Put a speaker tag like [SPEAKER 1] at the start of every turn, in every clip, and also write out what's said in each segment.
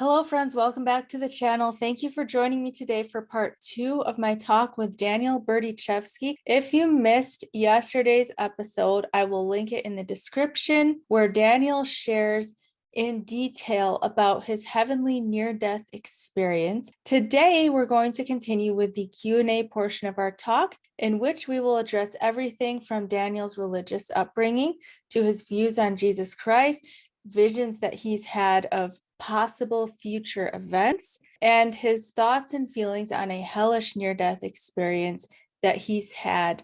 [SPEAKER 1] Hello friends, welcome back to the channel. Thank you for joining me today for part 2 of my talk with Daniel Berdichevsky. If you missed yesterday's episode, I will link it in the description where Daniel shares in detail about his heavenly near-death experience. Today, we're going to continue with the Q&A portion of our talk, in which we will address everything from Daniel's religious upbringing to his views on Jesus Christ, visions that he's had of possible future events, and his thoughts and feelings on a hellish near-death experience that he's had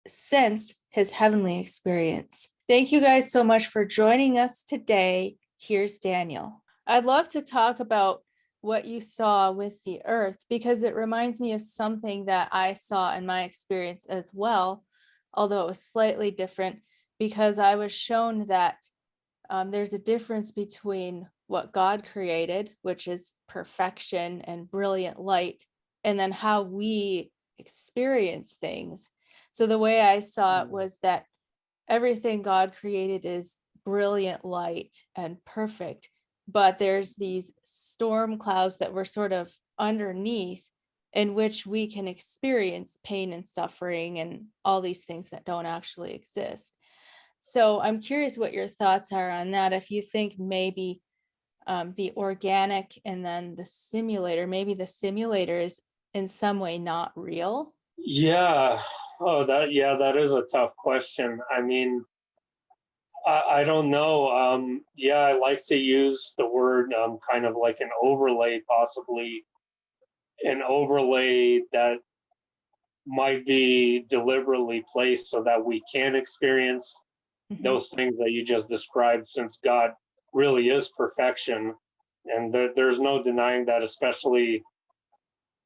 [SPEAKER 1] since his heavenly experience. Thank you guys so much for joining us today. Here's Daniel. I'd love to talk about what you saw with the earth because it reminds me of something that I saw in my experience as well, although it was slightly different because I was shown that there's a difference between what God created, which is perfection and brilliant light, and then how we experience things. So the way I saw it was that everything God created is brilliant light and perfect, but there's these storm clouds that were sort of underneath in which we can experience pain and suffering and all these things that don't actually exist. So I'm curious what your thoughts are on that. If you think maybe the organic and then the simulator, maybe the simulator is in some way not real.
[SPEAKER 2] Yeah. That is a tough question. I mean, I don't know. I like to use the word kind of like an overlay, possibly an overlay that might be deliberately placed so that we can experience those things that you just described, since God really is perfection. And there's no denying that, especially,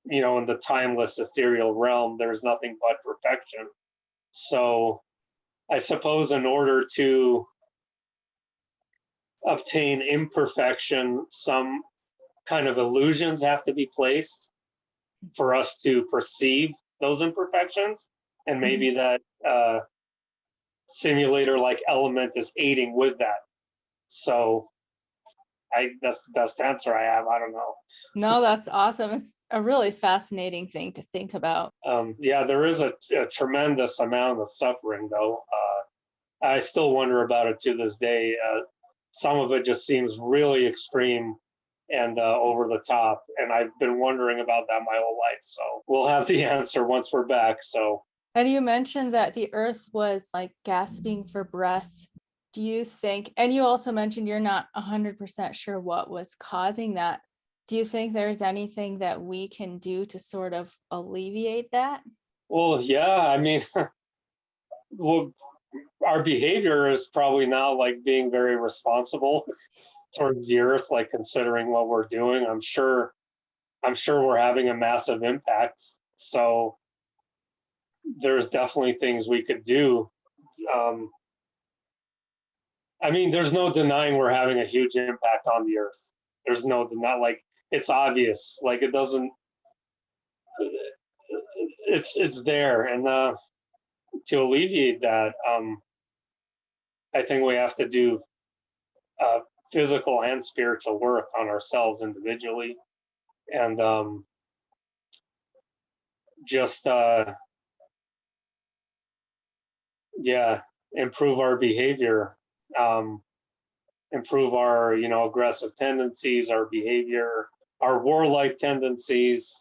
[SPEAKER 2] in the timeless ethereal realm, there's nothing but perfection. So I suppose in order to obtain imperfection, some kind of illusions have to be placed for us to perceive those imperfections. And maybe that simulator like element is aiding with that. So that's the best answer I have. I don't know.
[SPEAKER 1] No, that's awesome. It's a really fascinating thing to think about.
[SPEAKER 2] There is a tremendous amount of suffering, though. I still wonder about it to this day. Some of it just seems really extreme and over the top, and I've been wondering about that my whole life. So we'll have the answer once we're back. So.
[SPEAKER 1] And you mentioned that the earth was like gasping for breath. Do you think, and you also mentioned you're not 100% sure what was causing that. Do you think there's anything that we can do to sort of alleviate that?
[SPEAKER 2] Well, yeah, I mean, well, our behavior is probably now like being very responsible towards the earth, like considering what we're doing. I'm sure we're having a massive impact. So there's definitely things we could do. I mean, there's no denying we're having a huge impact on the earth. There's no deny, like it's obvious. Like it doesn't. It's there, and to alleviate that, I think we have to do physical and spiritual work on ourselves individually, and just improve our behavior, improve our aggressive tendencies, our behavior, our warlike tendencies,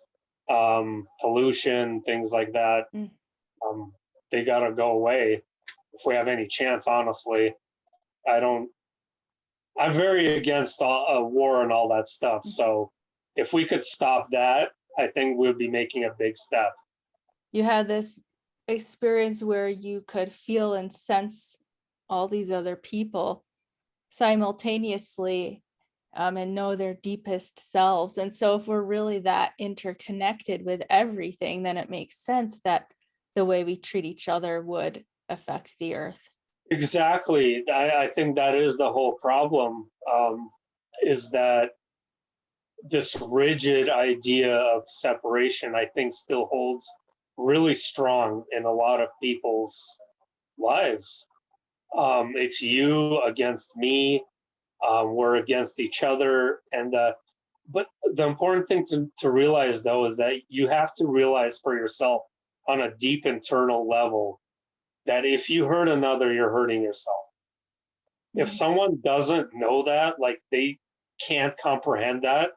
[SPEAKER 2] pollution, things like that. They gotta go away if we have any chance. Honestly, I'm very against war and all that stuff. So if we could stop that, I think we'd be making a big step.
[SPEAKER 1] You had this experience where you could feel and sense all these other people simultaneously and know their deepest selves. And so if we're really that interconnected with everything, then it makes sense that the way we treat each other would affect the earth.
[SPEAKER 2] Exactly. I think that is the whole problem, is that this rigid idea of separation, I think, still holds really strong in a lot of people's lives. It's you against me. We're against each other. And but the important thing to realize though is that you have to realize for yourself on a deep internal level that if you hurt another, you're hurting yourself. If
[SPEAKER 1] Mhm.
[SPEAKER 2] someone doesn't know that, like they can't comprehend that,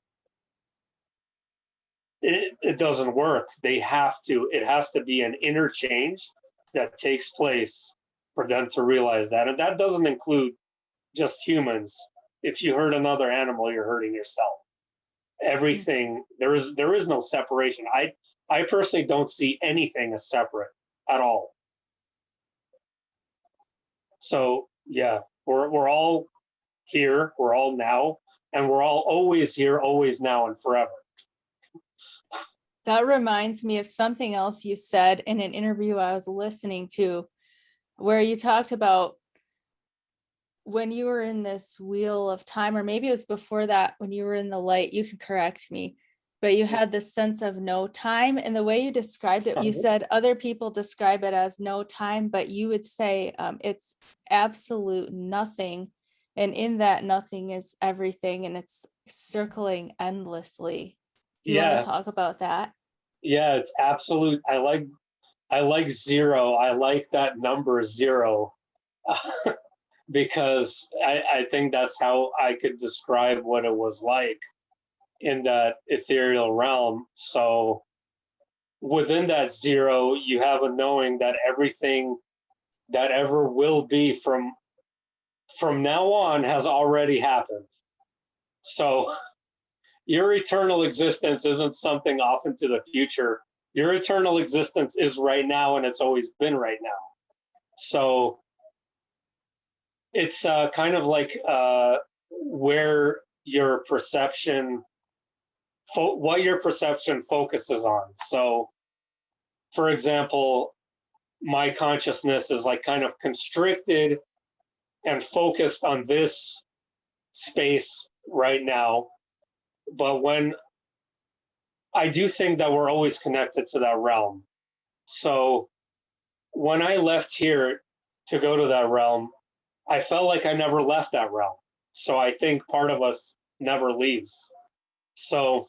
[SPEAKER 2] it doesn't work. They have to, it has to be an interchange that takes place for them to realize that. And that doesn't include just humans. If you hurt another animal, you're hurting yourself.
[SPEAKER 1] Mm.
[SPEAKER 2] Everything, there is no separation. I personally don't see anything as separate at all. So yeah, we're all here, we're all now, and we're all always here, always now, and forever.
[SPEAKER 1] That reminds me of something else you said in an interview I was listening to, where you talked about when you were in this wheel of time, or maybe it was before that, when you were in the light, you can correct me, but you had this sense of no time. And the way you described it, you said other people describe it as no time, but you would say it's absolute nothing. And in that nothing is everything, and it's circling endlessly. Do you want to
[SPEAKER 2] Yeah,
[SPEAKER 1] talk about that?
[SPEAKER 2] yeah, it's absolute. I like zero. I like that number zero. Because I think that's how I could describe what it was like in that ethereal realm. So within that zero, you have a knowing that everything that ever will be from now on has already happened. So your eternal existence isn't something off into the future. Your eternal existence is right now, and it's always been right now. So it's kind of like where your perception, what your perception focuses on. So, for example, my consciousness is like kind of constricted and focused on this space right now. But when I do think that we're always connected to that realm. So when I left here to go to that realm, I felt like I never left that realm. So I think part of us never leaves. So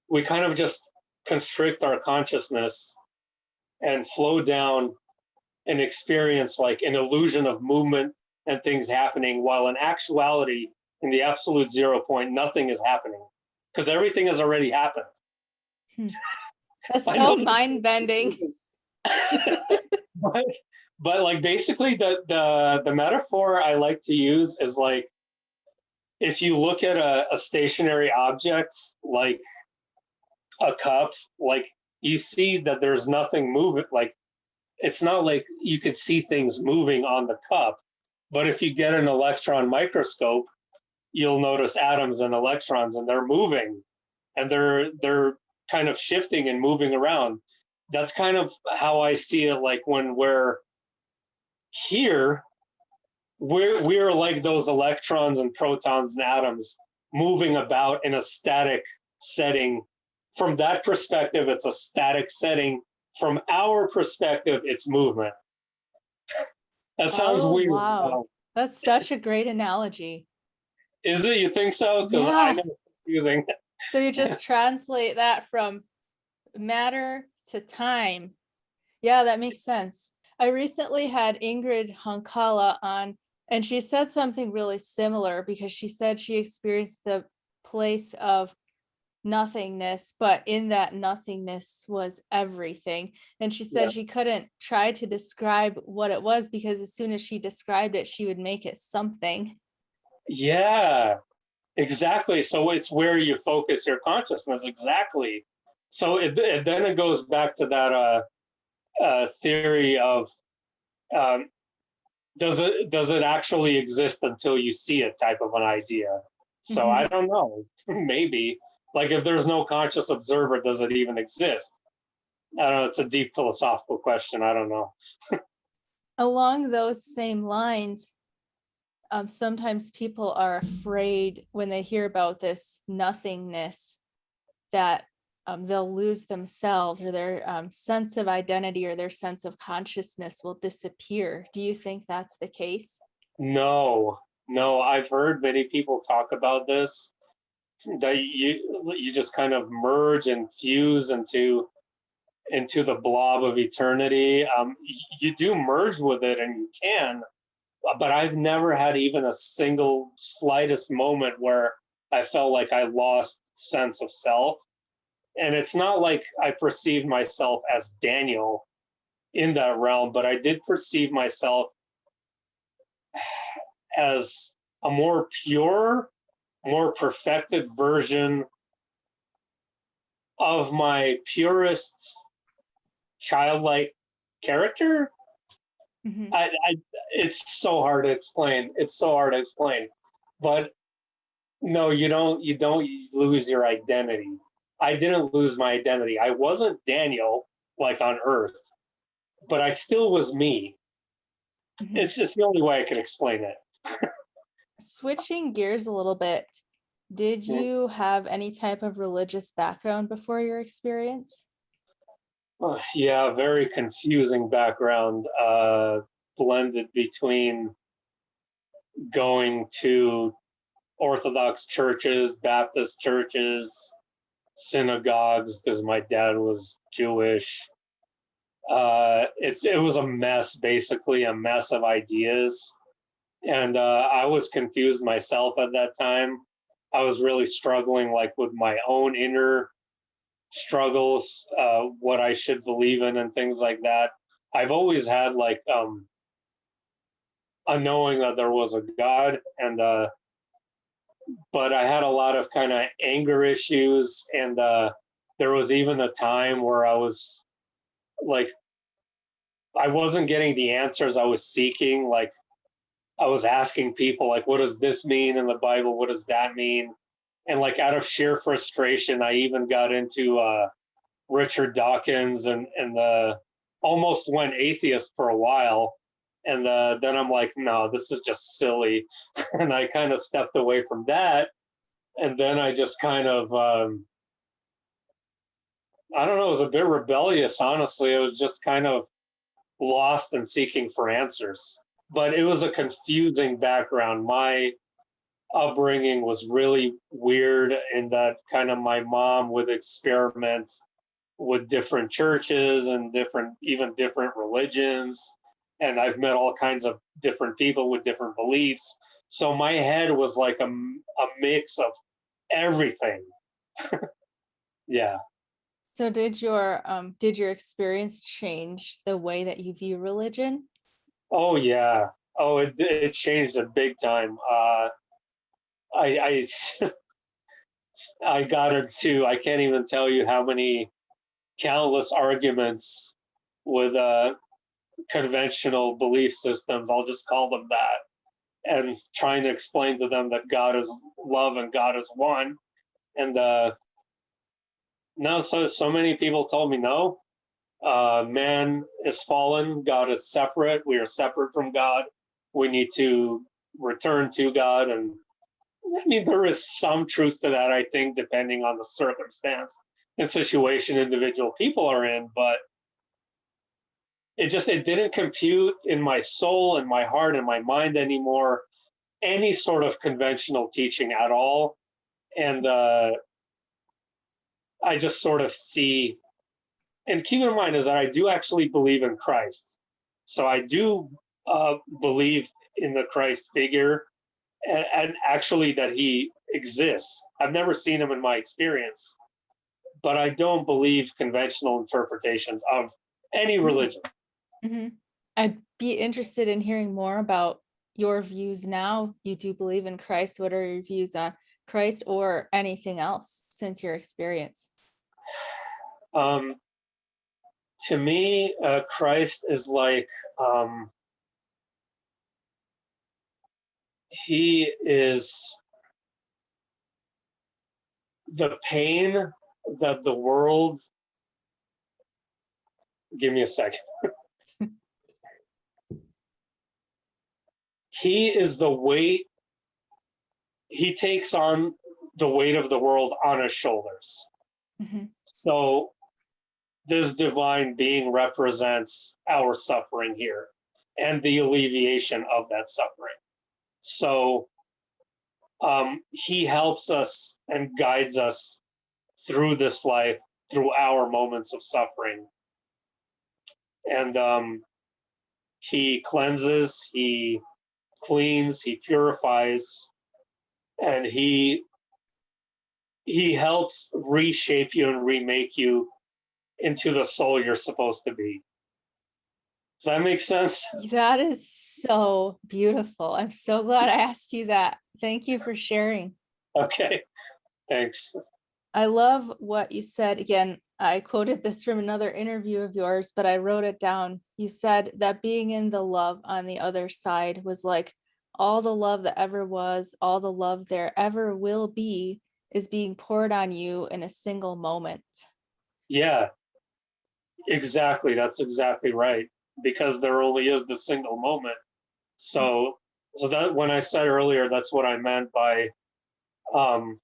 [SPEAKER 2] we kind of just constrict our consciousness and flow down and experience like an illusion of movement and things happening, while in actuality, in the absolute 0 point, nothing is happening because everything has already happened.
[SPEAKER 1] Hmm. That's
[SPEAKER 2] I know
[SPEAKER 1] so mind bending.
[SPEAKER 2] but, but like basically the metaphor I like to use is like if you look at a stationary object like a cup, like you see that there's nothing moving, like it's not like you could see things moving on the cup. But if you get an electron microscope, you'll notice atoms and electrons, and they're moving, and they're kind of shifting and moving around. That's kind of how I see it. Like when we're here, we're like those electrons and protons and atoms moving about in a static setting. From that perspective, it's a static setting. From our perspective, it's movement. That sounds
[SPEAKER 1] Oh,
[SPEAKER 2] weird.
[SPEAKER 1] wow. That's such a great analogy.
[SPEAKER 2] Is it? You think so? Because I
[SPEAKER 1] Yeah.
[SPEAKER 2] know it's confusing.
[SPEAKER 1] So you just translate that from matter to time. Yeah, that makes sense. I recently had Ingrid Hankala on, and she said something really similar because she said she experienced the place of nothingness, but in that nothingness was everything. And she said
[SPEAKER 2] Yeah.
[SPEAKER 1] she couldn't try to describe what it was because as soon as she described it, she would make it something.
[SPEAKER 2] Yeah, exactly. So it's where you focus your consciousness. Exactly. So then it goes back to that theory of um, does it actually exist until you see it type of an idea. So
[SPEAKER 1] Mhm.
[SPEAKER 2] I don't know. Maybe like if there's no conscious observer, does it even exist? I don't know. It's a deep philosophical question. I don't know.
[SPEAKER 1] Along those same lines, sometimes people are afraid when they hear about this nothingness that they'll lose themselves, or their sense of identity or their sense of consciousness will disappear. Do you think that's the case?
[SPEAKER 2] No, no. I've heard many people talk about this, that you just kind of merge and fuse into the blob of eternity. You do merge with it, and you can, but I've never had even a single slightest moment where I felt like I lost sense of self. And it's not like I perceived myself as Daniel in that realm, but I did perceive myself as a more pure, more perfected version of my purest childlike character.
[SPEAKER 1] Mhm.
[SPEAKER 2] It's so hard to explain. It's so hard to explain. But no, you don't lose your identity. I didn't lose my identity. I wasn't Daniel like on Earth, but I still was me.
[SPEAKER 1] Mhm.
[SPEAKER 2] It's the only way I can explain it.
[SPEAKER 1] Switching gears a little bit, did you have any type of religious background before your experience?
[SPEAKER 2] Yeah, very confusing background, blended between going to Orthodox churches, Baptist churches, synagogues, because my dad was Jewish. It was a mess, basically a mess of ideas, and I was confused myself at that time. I was really struggling, like with my own inner struggles, what I should believe in, and things like that. I've always had like a knowing that there was a God, and but I had a lot of kind of anger issues, and there was even a time where I was like, I wasn't getting the answers I was seeking. Like I was asking people, like, what does this mean in the Bible? What does that mean? And like out of sheer frustration, I even got into Richard Dawkins, and almost went atheist for a while. And then I'm like, no, this is just silly. And I kind of stepped away from that. And then I just kind of, I don't know, it was a bit rebellious, honestly. It was just kind of lost and seeking for answers. But it was a confusing background. My upbringing was really weird in that kind of my mom would experiment with different churches and even different religions. And I've met all kinds of different people with different beliefs. So my head was like a mix of everything. Yeah.
[SPEAKER 1] So did your experience change the way that you view religion?
[SPEAKER 2] Oh, yeah. Oh, it changed it big time. I I got into, I can't even tell you how many countless arguments with conventional belief systems. I'll just call them that, and trying to explain to them that God is love and God is one. And no, so many people told me no. Man is fallen. God is separate. We are separate from God. We need to return to God. And I mean, there is some truth to that, I think, depending on the circumstance and situation individual people are in. But it didn't compute in my soul and my heart and my mind anymore any sort of conventional teaching at all. And I just sort of see, and keep in mind is that I do actually believe in Christ. So I do believe in the Christ figure, and actually that he exists. I've never seen him in my experience, but I don't believe conventional interpretations of any religion.
[SPEAKER 1] Mm-hmm. I'd be interested in hearing more about your views now. You do believe in Christ. What are your views on Christ or anything else since your experience?
[SPEAKER 2] Um, to me, Christ is like, um, he is the pain that the world, give me a second. He is the weight, he takes on the weight of the world on his shoulders.
[SPEAKER 1] Mm-hmm.
[SPEAKER 2] So this divine being represents our suffering here and the alleviation of that suffering. So he helps us and guides us through this life, through our moments of suffering. And he cleanses, he cleans, he purifies, and he helps reshape you and remake you into the soul you're supposed to be. Does that make sense?
[SPEAKER 1] That is so beautiful. I'm so glad I asked you that. Thank you for sharing.
[SPEAKER 2] Okay, thanks.
[SPEAKER 1] I love what you said. Again, I quoted this from another interview of yours, but I wrote it down. You said that being in the love on the other side was like all the love that ever was, all the love there ever will be is being poured on you in a single moment.
[SPEAKER 2] Yeah, exactly. That's exactly right. Because there only is the single moment. So that when I said earlier, that's what I meant by, um,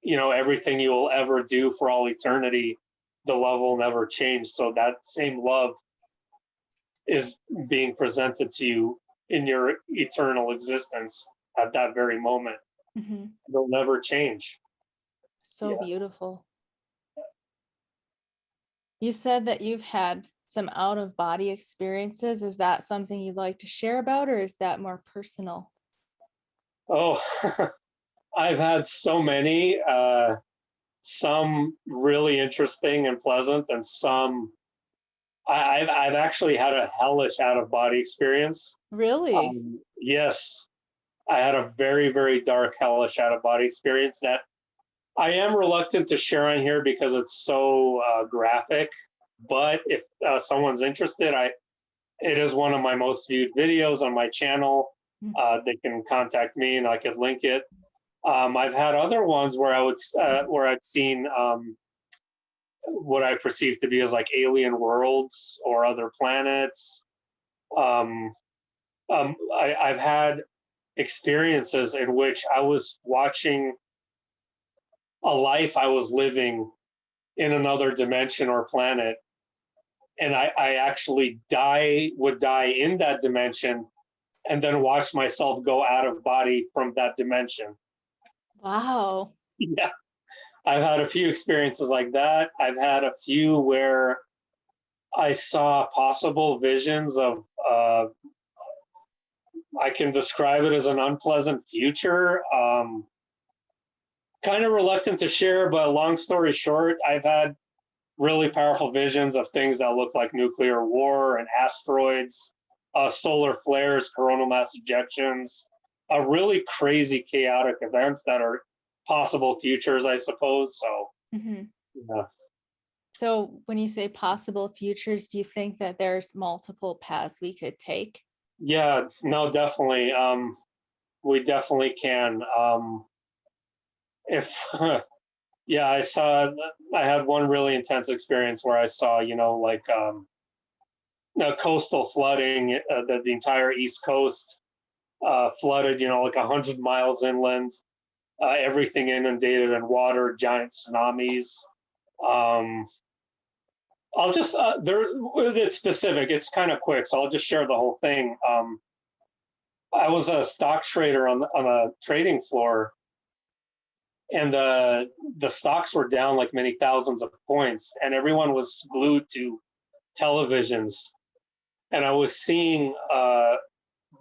[SPEAKER 2] everything you will ever do for all eternity, the love will never change. So that same love is being presented to you in your eternal existence at that very moment.
[SPEAKER 1] Mhm.
[SPEAKER 2] It'll never change.
[SPEAKER 1] So
[SPEAKER 2] Yeah.
[SPEAKER 1] beautiful. You said that you've had some out of body experiences. Is that something you'd like to share about, or is that more personal?
[SPEAKER 2] Oh, I've had so many. Some really interesting and pleasant, and some I've actually had a hellish out of body experience.
[SPEAKER 1] Really?
[SPEAKER 2] Yes, I had a very, very dark, hellish out of body experience that I am reluctant to share on here because it's so graphic. But if someone's interested, it is one of my most viewed videos on my channel.
[SPEAKER 1] Mm.
[SPEAKER 2] They can contact me and I could link it. I've had other ones where where I've seen what I perceive to be as like alien worlds or other planets. Um, I've had experiences in which I was watching a life I was living in another dimension or planet, and I actually would die in that dimension, and then watch myself go out of body from that dimension.
[SPEAKER 1] Wow.
[SPEAKER 2] Yeah, I've had a few experiences like that. I've had a few where I saw possible visions of I can describe it as an unpleasant future. Kind of reluctant to share, but long story short, I've had really powerful visions of things that look like nuclear war and asteroids, solar flares, coronal mass ejections, really crazy, chaotic events that are possible futures, I suppose. So,
[SPEAKER 1] Mhm.
[SPEAKER 2] yeah,
[SPEAKER 1] So when you say possible futures, do you think that there's multiple paths we could take?
[SPEAKER 2] yeah, no, definitely. We definitely can. If yeah, I had one really intense experience where I saw, like coastal flooding, the entire East Coast flooded, like 100 miles inland, everything inundated in water, giant tsunamis. Um, I'll just, it's specific, it's kind of quick, so I'll just share the whole thing. I was a stock trader on a trading floor, and the stocks were down like many thousands of points, and everyone was glued to televisions, and I was seeing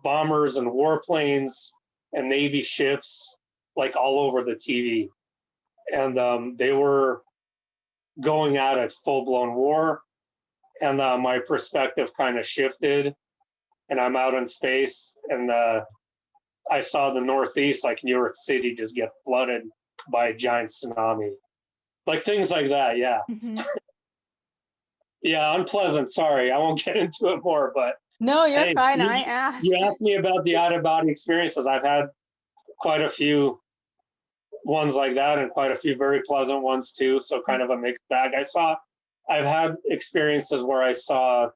[SPEAKER 2] bombers and warplanes and Navy ships like all over the TV, and they were going out at full blown war, and my perspective kind of shifted, and I'm out in space, and I saw the Northeast, like New York City, just get flooded by a giant tsunami, like things like that. Yeah.
[SPEAKER 1] Mhm.
[SPEAKER 2] Yeah, unpleasant. Sorry, I won't get into it more. But
[SPEAKER 1] No, you're
[SPEAKER 2] hey,
[SPEAKER 1] fine. I
[SPEAKER 2] you
[SPEAKER 1] asked.
[SPEAKER 2] asked me about the out of body experiences. I've had quite a few ones like that, and quite a few very pleasant ones too. So kind of a mixed bag. I've had experiences where I saw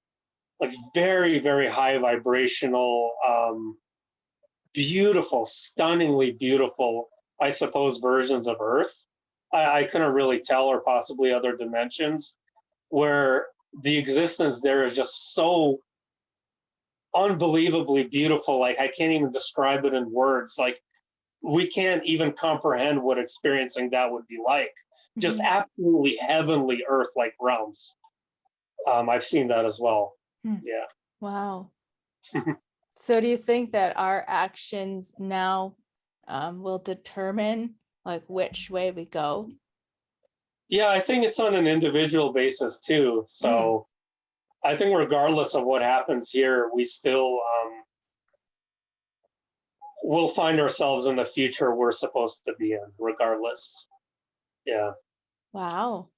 [SPEAKER 2] like very, very high vibrational, beautiful, stunningly beautiful, I suppose, versions of Earth. I couldn't really tell, or possibly other dimensions, where the existence there is just so unbelievably beautiful. Like I can't even describe it in words. Like we can't even comprehend what experiencing that would be like. Just
[SPEAKER 1] Mhm.
[SPEAKER 2] absolutely heavenly earth-like realms. I've seen that as well.
[SPEAKER 1] Hmm.
[SPEAKER 2] Yeah.
[SPEAKER 1] Wow. So do you think that our actions now will determine like which way we go?
[SPEAKER 2] Yeah, I think it's on an individual basis too.
[SPEAKER 1] Mm.
[SPEAKER 2] So I think regardless of what happens here, we still will find ourselves in the future we're supposed to be in, regardless. Yeah.
[SPEAKER 1] Wow.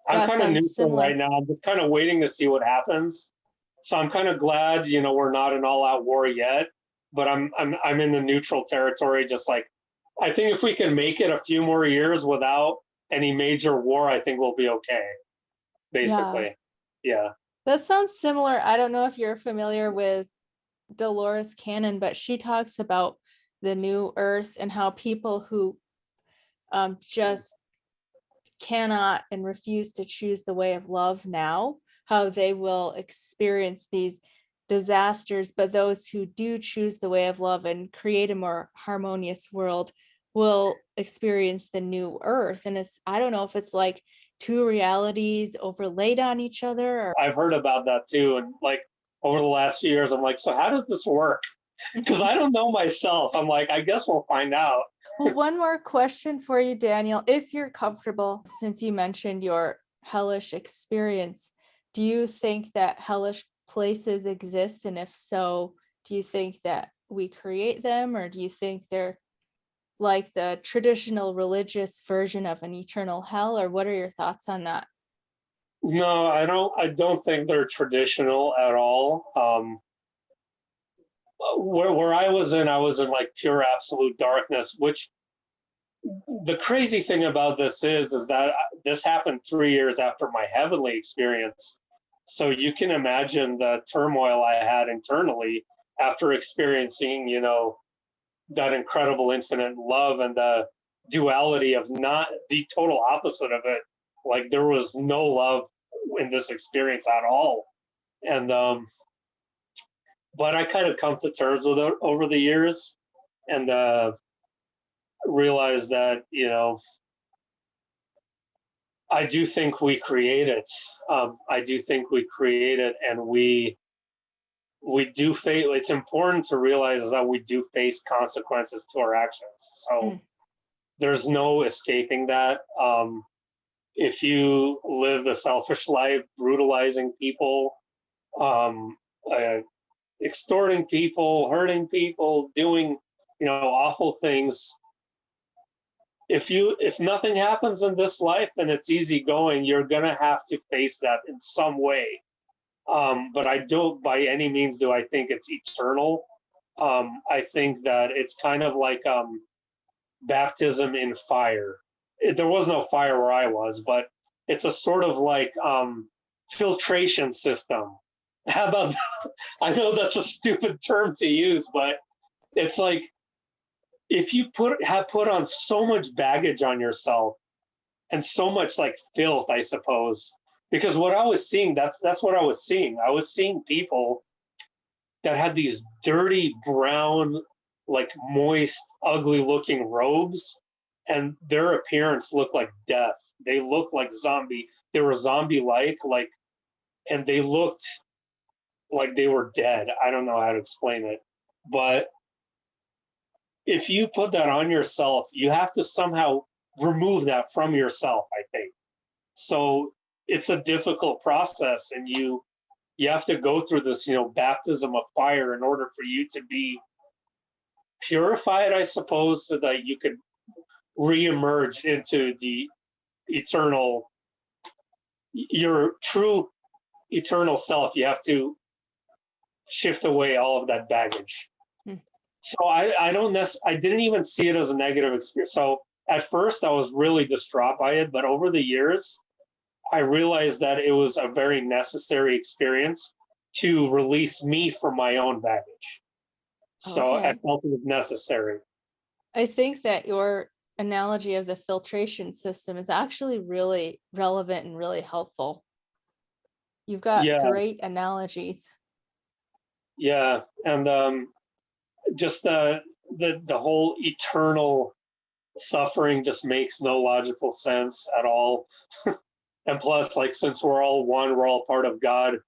[SPEAKER 2] I'm
[SPEAKER 1] That
[SPEAKER 2] kind of
[SPEAKER 1] sounds
[SPEAKER 2] neutral right
[SPEAKER 1] similar.
[SPEAKER 2] now. I'm just kind of waiting to see what happens. So I'm kind of glad, we're not in all-out war yet, but I'm in the neutral territory. Just like I think if we can make it a few more years without any major war, I think we'll be okay.
[SPEAKER 1] Yeah.
[SPEAKER 2] Basically, yeah.
[SPEAKER 1] That sounds similar. I don't know if you're familiar with Dolores Cannon, but she talks about the new earth and how people who just cannot and refuse to choose the way of love now, how they will experience these disasters, but those who do choose the way of love and create a more harmonious world will experience the new earth. And it's, I don't know if it's like two realities overlaid on each other or
[SPEAKER 2] I've heard about that too, and like over the last few years, I'm like, so how does this work? Because I don't know myself. I'm like, I guess we'll find out.
[SPEAKER 1] Well, one more question for you, Daniel, if you're comfortable, since you mentioned your hellish experience, do you think that hellish places exist? And if so, do you think that we create them, or do you think they're like the traditional religious version of an eternal hell, or what are your thoughts on that?
[SPEAKER 2] No, I don't. I don't think they're traditional at all. Where I was in like pure absolute darkness. Which the crazy thing about this is that this happened 3 years after my heavenly experience. So you can imagine the turmoil I had internally after experiencing, that incredible infinite love and the duality of not the total opposite of it. Like there was no love in this experience at all. And but I kind of come to terms with it over the years and realized that, I do think we create it. I do think we create it, and we do face. It's important to realize that we do face consequences to our actions. So
[SPEAKER 1] Mm.
[SPEAKER 2] there's no escaping that. If you live the selfish life, brutalizing people, um, uh, extorting people, hurting people, doing awful things. If nothing happens in this life and it's easy going, you're gonna have to face that in some way. But I don't by any means do I think it's eternal. I think that it's kind of like baptism in fire. There was no fire where I was, but it's a sort of like filtration system. How about that? I know that's a stupid term to use, but it's like if you have put on so much baggage on yourself and so much like filth, I suppose. Because what I was seeing, that's what I was seeing. I was seeing people that had these dirty brown, like moist, ugly looking robes, and their appearance looked like death. They looked like zombie. They were zombie like, and they looked like they were dead. I don't know how to explain it, but if you put that on yourself, you have to somehow remove that from yourself, I think. So it's a difficult process, and you have to go through this, baptism of fire in order for you to be purified, I suppose, so that you could reemerge into the eternal, your true eternal self. You have to shift away all of that baggage.
[SPEAKER 1] Mm.
[SPEAKER 2] So I didn't even see it as a negative experience. So at first I was really distraught by it, but over the years I realized that it was a very necessary experience to release me from my own baggage. So I
[SPEAKER 1] Okay.
[SPEAKER 2] felt it was necessary.
[SPEAKER 1] I think that your analogy of the filtration system is actually really relevant and really helpful. You've got
[SPEAKER 2] Yeah,
[SPEAKER 1] great analogies.
[SPEAKER 2] yeah, and just the whole eternal suffering just makes no logical sense at all. And plus, like, since we're all one, we're all part of God.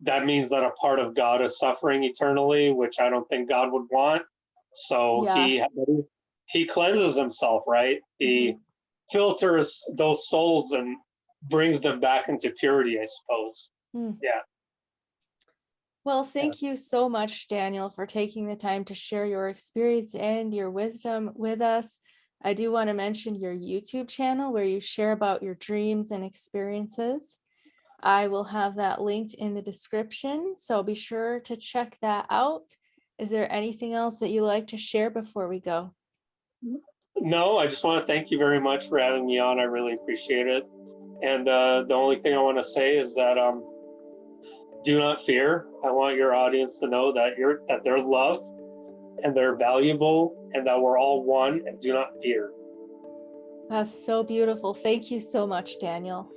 [SPEAKER 2] That means that a part of God is suffering eternally, which I don't think God would want. So
[SPEAKER 1] Yeah.
[SPEAKER 2] he cleanses himself, right? He filters those souls and brings them back into purity, I suppose.
[SPEAKER 1] Mm.
[SPEAKER 2] Yeah.
[SPEAKER 1] Well,
[SPEAKER 2] Yeah.
[SPEAKER 1] thank you so much, Daniel, for taking the time to share your experience and your wisdom with us. I do want to mention your YouTube channel where you share about your dreams and experiences. I will have that linked in the description, so be sure to check that out. Is there anything else that you'd like to share before we go?
[SPEAKER 2] No, I just want to thank you very much for having me on. I really appreciate it. And the only thing I want to say is that do not fear. I want your audience to know that they're loved and they're valuable and that we're all one, and do not fear.
[SPEAKER 1] That's so beautiful. Thank you so much, Daniel.